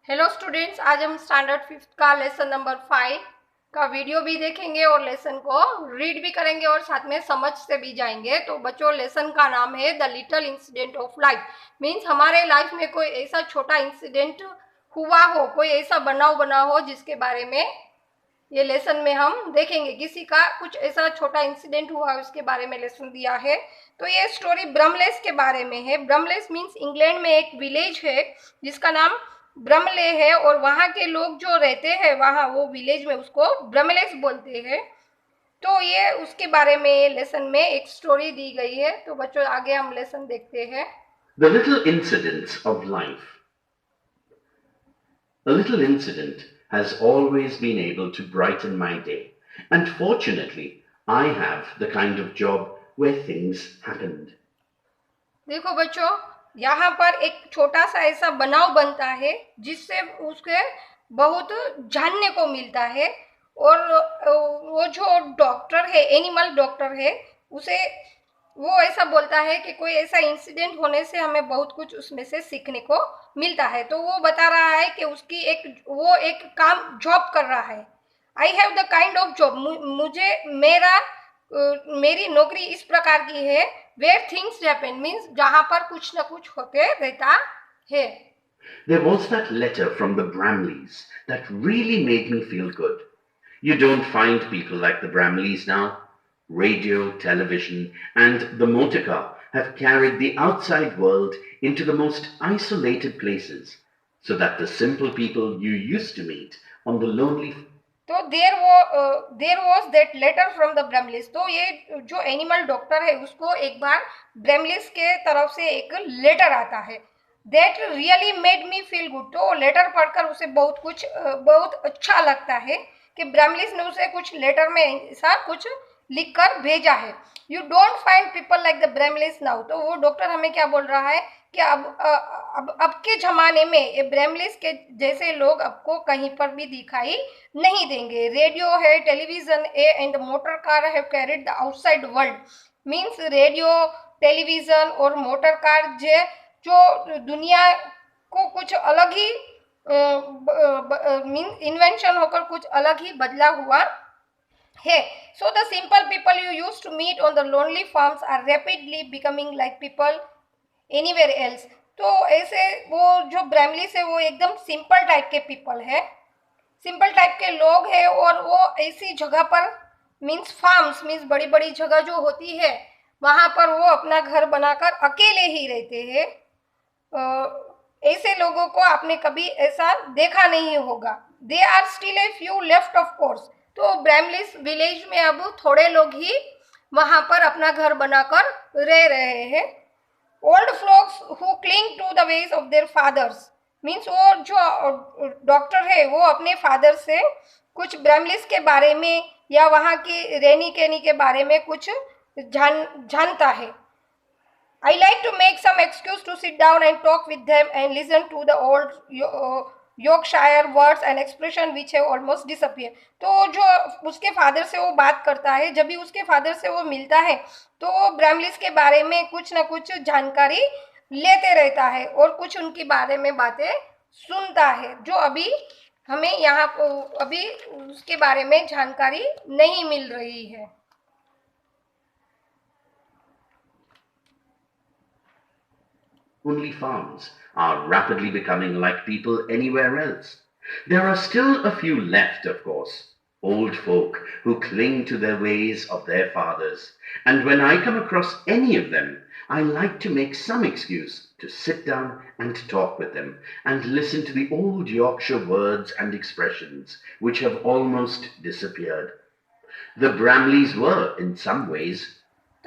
Hello students, आज हम standard 5 का लेसन नंबर 5 का वीडियो भी देखेंगे और लेसन को रीड भी करेंगे और साथ में समझ से भी जाएंगे। तो बच्चों, लेसन का नाम है the little incident of life. Means हमारे लाइफ में कोई ऐसा छोटा इंसिडेंट हुआ हो, कोई ऐसा बनाव बना हो जिसके बारे में ये लेसन में हम देखेंगे। किसी का कुछ ऐसा छोटा इंसिडेंट हुआ, उसके बारे में लेसन दिया है। तो ये स्टोरी ब्रमलेस के बारे में है। ब्रमलेस मीन्स इंग्लैंड में एक विलेज है जिसका नाम ब्रमले है, और वहाँ के लोग जो रहते हैं वहाँ वो विलेज में उसको ब्रमलेस बोलते हैं। तो ये उसके बारे में लेसन में एक स्टोरी दी गई है। तो बच्चों, आगे हम लेसन देखते हैं। The little incidents of life. A little incident has always been able to brighten my day, and fortunately, I have the kind of job where things happened. देखो बच्चों, यहाँ पर एक छोटा सा ऐसा बनाव बनता है जिससे उसके बहुत जानने को मिलता है। और वो जो डॉक्टर है, एनिमल डॉक्टर है, उसे वो ऐसा बोलता है कि कोई ऐसा इंसिडेंट होने से हमें बहुत कुछ उसमें से सीखने को मिलता है। तो वो बता रहा है कि उसकी वो एक काम जॉब कर रहा है। I have the kind of job, मुझे मेरी नौकरी इस प्रकार की है। वेयर थिंग्स हैपन मीन्स जहाँ पर कुछ न कुछ होते रहता है। There was that letter from the Bramleys that really made me feel good. You don't find people like the Bramleys now. Radio, television, and the motor car have carried the outside world into the most isolated places, so that the simple people you used to meet on the lonely. तो there was that letter from the Bramleys. तो ये जो animal doctor है उसको एक बार ब्रमलिस के तरफ से एक लेटर आता है। That really made me feel good. तो लेटर पढ़कर उसे बहुत अच्छा लगता है कि ब्रमलिस ने उसे कुछ लेटर में ऐसा कुछ लिख कर भेजा है। You don't find people like the Bramleys now. तो वो डॉक्टर हमें क्या बोल रहा है कि अब के ज़माने में ये ब्रमलिस के जैसे लोग आपको कहीं पर भी दिखाई नहीं देंगे। रेडियो है, टेलीविजन है, and motor car have carried the outside world. Means radio, television और मोटर कार जो दुनिया को कुछ अलग ही मीन इन्वेंशन होकर कुछ अलग ही बदला हुआ है। So the simple people you use to meet on the lonely farms are rapidly becoming like people anywhere else. तो ऐसे वो जो ब्रैमलीस है वो एकदम सिंपल टाइप के पीपल है, सिंपल टाइप के लोग हैं। और वो ऐसी जगह पर मीन्स फार्म्स मीन्स बड़ी बड़ी जगह जो होती है वहाँ पर वो अपना घर बनाकर अकेले ही रहते हैं। ऐसे लोगों को आपने कभी ऐसा देखा नहीं होगा। They are still a few left of course. तो ब्रैमलिस विलेज में अब थोड़े लोग ही वहाँ पर अपना घर बनाकर रह रहे हैं। Old folks who cling to the ways of their fathers. Means वो जो डॉक्टर है वो अपने फादर से कुछ ब्रैमलिस के बारे में या वहाँ की रहनी कहनी के बारे में कुछ जानता है। I like to make some excuse to sit down and talk with them and listen to the old Yorkshire words and expression which have almost disappeared। तो जो उसके फादर से वो बात करता है, जब भी उसके फादर से वो मिलता है तो वो ब्रैमलिस के बारे में कुछ ना कुछ जानकारी लेते रहता है और कुछ उनके बारे में बातें सुनता है जो अभी हमें यहाँ अभी उसके बारे में जानकारी नहीं मिल रही है। Only farms are rapidly becoming like people anywhere else. There are still a few left, of course, old folk who cling to their ways of their fathers, and when I come across any of them, I like to make some excuse to sit down and talk with them and listen to the old Yorkshire words and expressions which have almost disappeared. The Bramleys were, in some ways,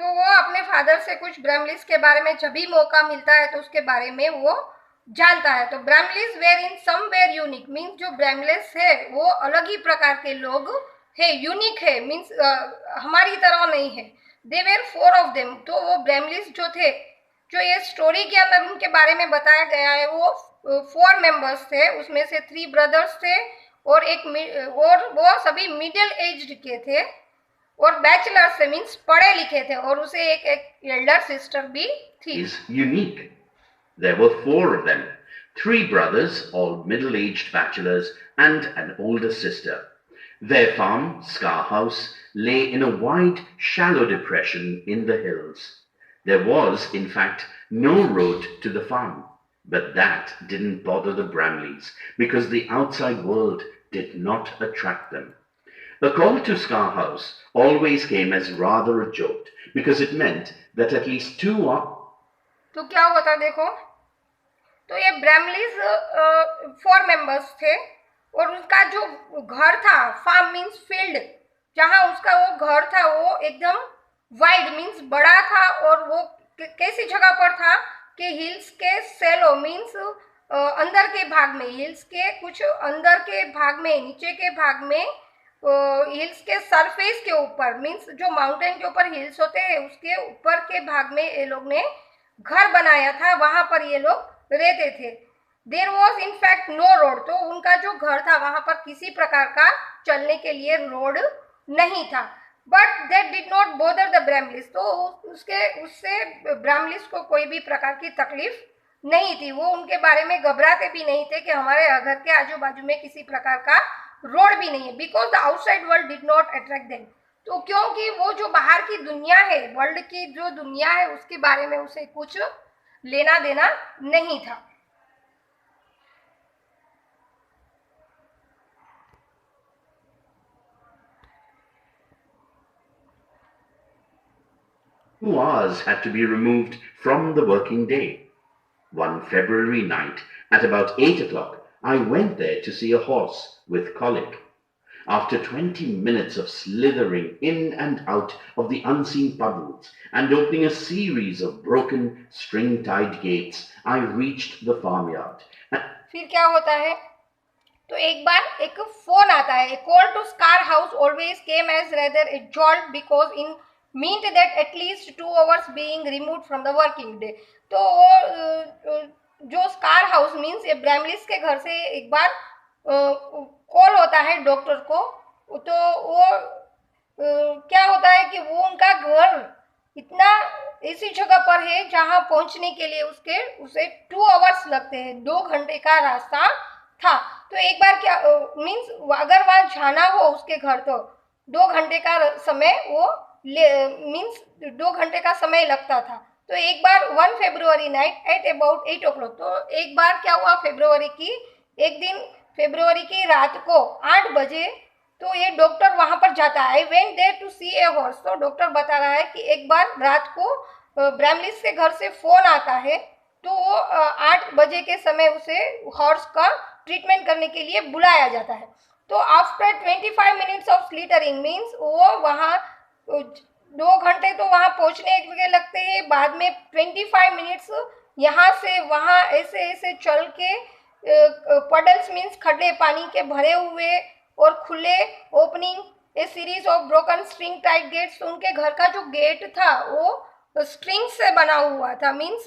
तो वो अपने father से कुछ ब्रैमलिस के बारे में जब भी मौका मिलता है तो उसके बारे में वो जानता है। तो Bramleys were in somewhere unique means जो ब्रैमलिस है वो अलग ही प्रकार के लोग है, यूनिक है मीन्स हमारी तरह नहीं है। They were 4 of them. तो वो ब्रैमलिस जो थे, जो ये स्टोरी के अंदर उनके बारे में बताया गया है, वो 4 मेंबर्स थे। उसमें से 3 ब्रदर्स थे और वो सभी मिडिल एज के थे और बैचलर से मीन्स पढ़े लिखे थे, और उसे एक एल्डर सिस्टर भी थी। is unique. There were 4 of them, 3 brothers, all middle-aged bachelors, and an older sister. Their farm, Scar House, lay in a wide, shallow depression in the hills. There was, in fact, no road to the farm, but that didn't bother the Bramleys because the outside world did not attract them. A call to Scar House always came as rather a joke because it meant that at least 2 तो क्या हुआ था देखो, तो ये ब्रैमलीज 4 members थे और उसका जो घर था, फार्म मीन्स फील्ड, जहां उसका वो घर था वो एकदम वाइड मीन्स बड़ा था और वो कैसी जगह पर था कि हिल्स के सेलो मीन्स अंदर के भाग में, हिल्स के कुछ अंदर के भाग में, नीचे के भाग में, हिल्स के सरफेस के ऊपर मीन्स जो माउंटेन के ऊपर हिल्स होते हैं उसके ऊपर के भाग में ये लोग ने घर बनाया था, वहां पर ये लोग रहते थे. There was in fact no road, तो उनका जो घर था वहां पर किसी प्रकार का चलने के लिए रोड नहीं था. But that did not bother the Bramleys, तो उससे ब्रैमलिस को कोई भी प्रकार की तकलीफ नहीं थी. वो उनके बारे में घबराते भी नहीं थे कि हमारे घर के आजू बाजू में किसी प्रकार का रोड भी नहीं है, because the outside world did not attract them. तो क्योंकि वो जो बाहर की दुनिया है, वर्ल्ड की जो दुनिया है, उसके बारे में उसे कुछ लेना देना नहीं था. Two hours had to be removed from the working day. One February night, at about 8 o'clock, I went there to see a horse with colic. After 20 minutes of slithering in and out of the unseen puddles and opening a series of broken string-tied gates, I reached the farmyard. फिर क्या होता है, तो एक बार एक phone आता है. Call to Scarr house always came as rather a jolt because it meant that at least 2 hours being removed from the working day. तो जो स्कार हाउस मीन्स ये ब्रैमलिस के घर से एक बार कॉल होता है डॉक्टर को. तो वो क्या होता है कि वो उनका घर इतना ऐसी जगह पर है जहां पहुंचने के लिए उसे 2 hours लगते हैं, 2 घंटे का रास्ता था. तो एक बार क्या मीन्स अगर वहां जाना हो उसके घर तो 2 घंटे का समय वो मीन्स 2 घंटे का समय लगता था. तो एक बार 1 फरवरी नाइट एट अबाउट 8 o'clock, तो एक बार क्या हुआ, एक दिन फरवरी की रात को 8 बजे तो ये डॉक्टर वहां पर जाता है. I went there to see a horse. तो डॉक्टर बता रहा है कि एक बार रात को ब्रैमलिस के घर से फोन आता है, तो वो 8 बजे के समय उसे हॉर्स का ट्रीटमेंट करने के लिए बुलाया जाता है. तो आफ्टर 25 मिनट्स ऑफ स्लीटरिंग मीन्स वो वहाँ 2 घंटे तो वहाँ पहुँचने के लगते हैं, बाद में 25 मिनट्स यहाँ से वहाँ ऐसे ऐसे चल के पडल्स मीन्स खड्डे पानी के भरे हुए और खुले opening a series of broken string tied gates. उनके घर का जो गेट था वो स्ट्रिंग से बना हुआ था, मीन्स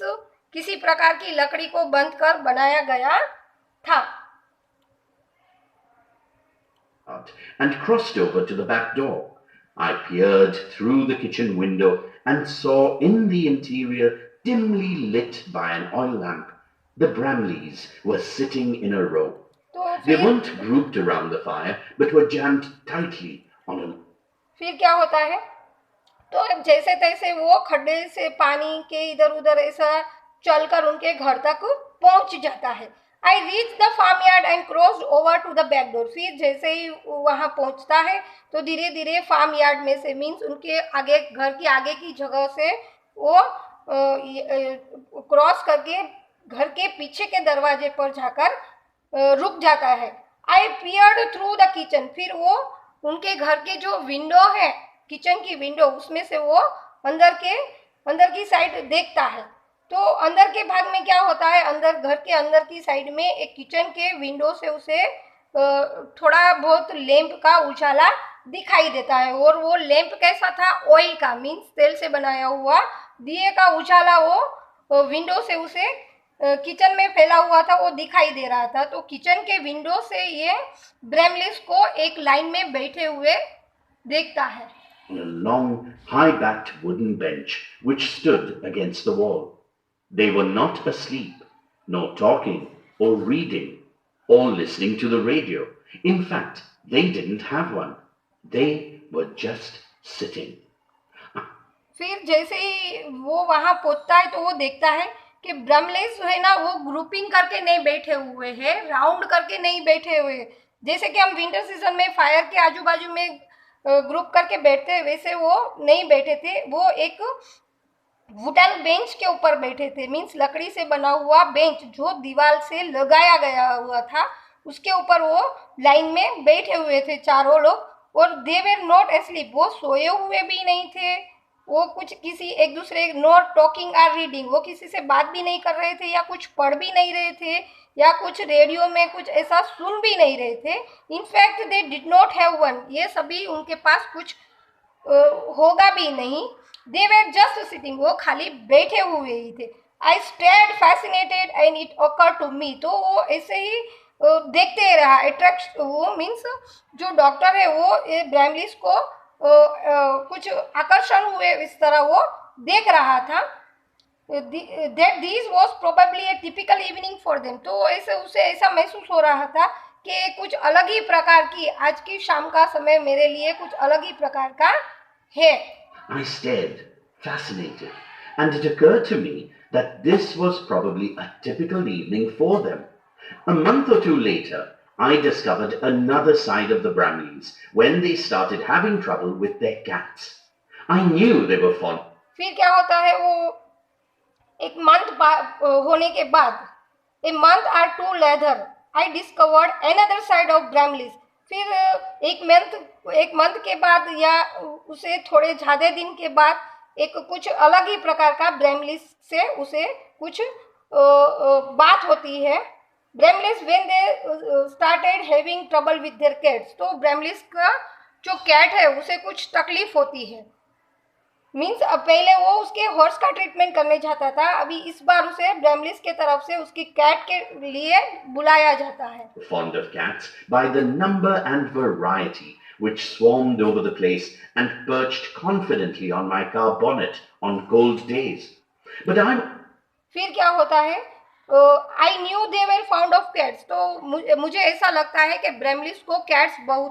किसी प्रकार की लकड़ी को बंद कर बनाया गया था. And crossed over to the back door. I peered through the kitchen window and saw in the interior, dimly lit by an oil lamp, the Bramleys were sitting in a row. They weren't grouped around the fire, but were jammed tightly on a... फिर क्या होता है, तो जैसे तैसे वो खड्डे से पानी के इधर उधर ऐसा चलकर उनके घर तक पहुंच जाता है. I reach the farmyard and crossed over to the back door. फिर जैसे ही वहाँ पहुँचता है तो धीरे धीरे फार्म यार्ड में से मीन्स उनके आगे घर की आगे की जगह से वो क्रॉस करके घर के पीछे के दरवाजे पर जाकर रुक जाता है. आई पियर्ड थ्रू द किचन. फिर वो उनके घर के जो विंडो है, किचन की विंडो, उसमें से वो अंदर की साइड देखता है. तो अंदर के भाग में क्या होता है, घर के अंदर की साइड में एक किचन के विंडो से उसे थोड़ा बहुत लैंप का उजाला दिखाई देता है. और वो लैंप कैसा था, ऑयल का मीन्स तेल से बनाया हुआ दिए का उजाला वो विंडो से उसे किचन में फैला हुआ था, वो दिखाई दे रहा था. तो किचन के विंडो से ये ब्रैमलिस को एक लाइन में बैठे हुए देखता है. On a long, high-backed wooden bench which stood against the wall. They were not asleep, nor talking, or reading or listening to the radio. In fact, they didn't have one. They were just sitting. फिर जैसे ही वो वहां पहुंचता है तो वो देखता है कि ब्रह्मलेस जो है ना वो ग्रुपिंग करके नहीं बैठे हुए हैं, राउंड करके नहीं बैठे हुए। जैसे कि हम विंटर सीजन में फायर के आजू बाजू में ग्रुप करके बैठते हैं, वैसे वो नहीं बैठे थे। वो एक वुडन बेंच के ऊपर बैठे थे, मीन्स लकड़ी से बना हुआ बेंच जो दीवार से लगाया गया हुआ था, उसके ऊपर वो लाइन में बैठे हुए थे चारों लोग। और दे वेर नॉट एस्लीप, वो सोए हुए भी नहीं थे। वो कुछ किसी एक दूसरे नॉट टॉकिंग और रीडिंग, वो किसी से बात भी नहीं कर रहे थे या कुछ पढ़ भी नहीं रहे थे या कुछ रेडियो में कुछ ऐसा सुन भी नहीं रहे थे। In fact they did not have one, ये सभी उनके पास कुछ होगा भी नहीं। दे वेर जस्ट सिटिंग, वो खाली बैठे हुए ही थे। I stayed fascinated and it occur to me, तो वो ऐसे ही देखते रहा। अट्रैक्ट, वो मीन्स जो डॉक्टर है वो ब्रैमलिस को कुछ आकर्षण हुए इस तरह वो देख रहा था। That this was probably A typical evening for them, तो ऐसे उसे ऐसा महसूस हो रहा था कि कुछ अलग ही प्रकार की आज की शाम का समय मेरे लिए कुछ अलग ही प्रकार का है। I stared, fascinated, and it occurred to me that this was probably a typical evening for them. A month or two later, I discovered another side of the Bramleys when they started having trouble with their cats. I knew they were fond. फिर क्या होता है, वो एक month होने के बाद, a month or two later, I discovered another side of Bramleys. फिर एक मंथ के बाद या उसे थोड़े ज़्यादा दिन के बाद एक कुछ अलग ही प्रकार का ब्रैमलिस से उसे कुछ बात होती है। Bramleys when they started having trouble with their cats, तो ब्रैमलिस का जो कैट है उसे कुछ तकलीफ होती है। मीन्स पहले वो उसके हॉर्स का ट्रीटमेंट करने जाता था, अभी इस बार उसे ब्रैमलिस के तरफ से उसकी कैट के लिए बुलाया जाता है। Fond of cats by the number and variety which swarmed over the place and perched confidently on my car bonnet on cold days. But फिर क्या होता है, I knew they were found of cats, तो मुझे ऐसा लगता है कि ब्रैमलिस को कैट्स बहुत